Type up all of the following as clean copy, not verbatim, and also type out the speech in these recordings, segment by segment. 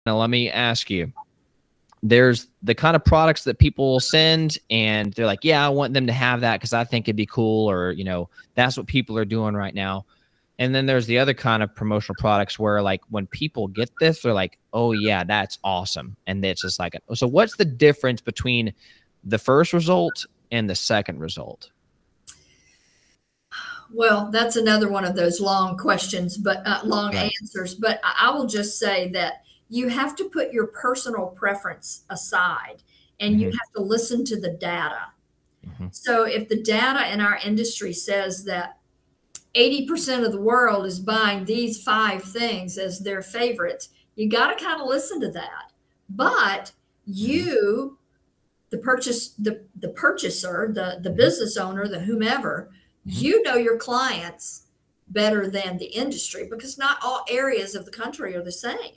Now, let me ask you, there's the kind of products that people will send and they're like, yeah, I want them to have that because I think it'd be cool, or, you know, that's what people are doing right now. And then there's the other kind of promotional products where, like, when people get this, they're like, oh yeah, that's awesome. And it's just like, so what's the difference between the first result and the second result? Well, that's another one of those long questions, but long answers. But I will just say that you have to put your personal preference aside and you have to listen to the data. So if the data in our industry says that 80% of the world is buying these 5 things as their favorites, you got to kind of listen to that. But you, the purchaser, the business owner, the whomever, you know your clients better than the industry, because not all areas of the country are the same.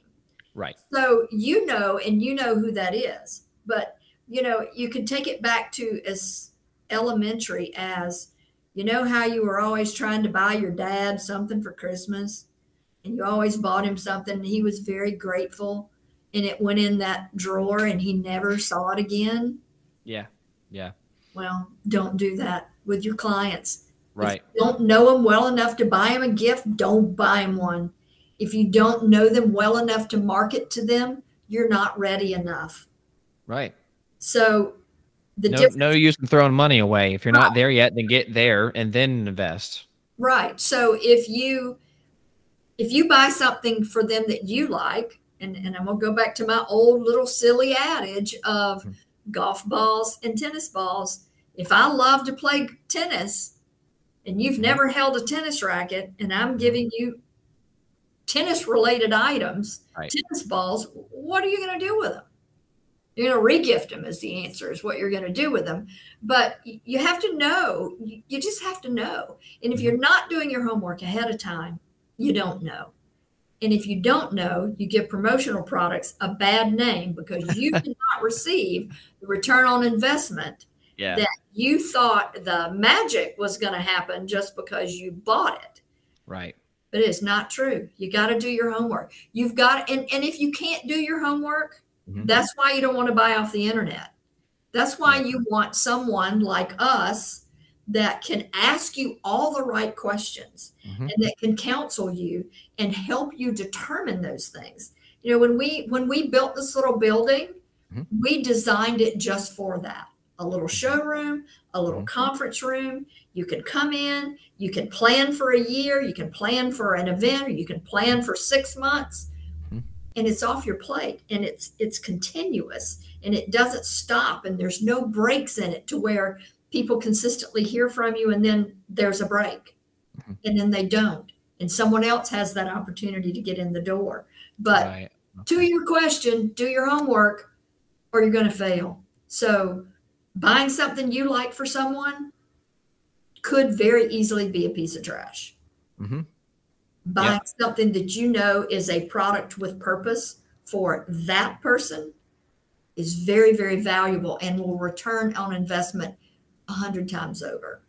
Right. So you know, and you know who that is. But, you know, you can take it back to as elementary as, you know, how you were always trying to buy your dad something for Christmas, and you always bought him something and he was very grateful, and it went in that drawer and he never saw it again. Yeah. Yeah. Well, don't do that with your clients. Right. If you don't know them well enough to buy them a gift, don't buy them one. If you don't know them well enough to market to them, you're not ready enough. Right. So no use in throwing money away. If you're not there yet, then get there and then invest. Right. So if you buy something for them that you like, and I'm gonna go back to my old little silly adage of golf balls and tennis balls. If I love to play tennis and you've never held a tennis racket, and I'm giving you tennis related items, tennis balls, what are you going to do with them? You're going to regift them is the answer, is what you're going to do with them. But you have to know, you just have to know. And if you're not doing your homework ahead of time, you don't know. And if you don't know, you give promotional products a bad name because you did not receive the return on investment that you thought the magic was going to happen just because you bought it. Right. But it's not true. You got to do your homework. You've got, and if you can't do your homework, that's why you don't want to buy off the internet. That's why you want someone like us that can ask you all the right questions and that can counsel you and help you determine those things. You know, when we built this little building, we designed it just for that. A little showroom, a little conference room. You can come in, you can plan for a year, you can plan for an event, or you can plan for 6 months, and it's off your plate, and it's continuous, and it doesn't stop, and there's no breaks in it to where people consistently hear from you and then there's a break and then they don't, and someone else has that opportunity to get in the door. But to your question, do your homework or you're going to fail. So buying something you like for someone could very easily be a piece of trash. Buying something that you know is a product with purpose for that person is very, very valuable and will return on investment 100 times over.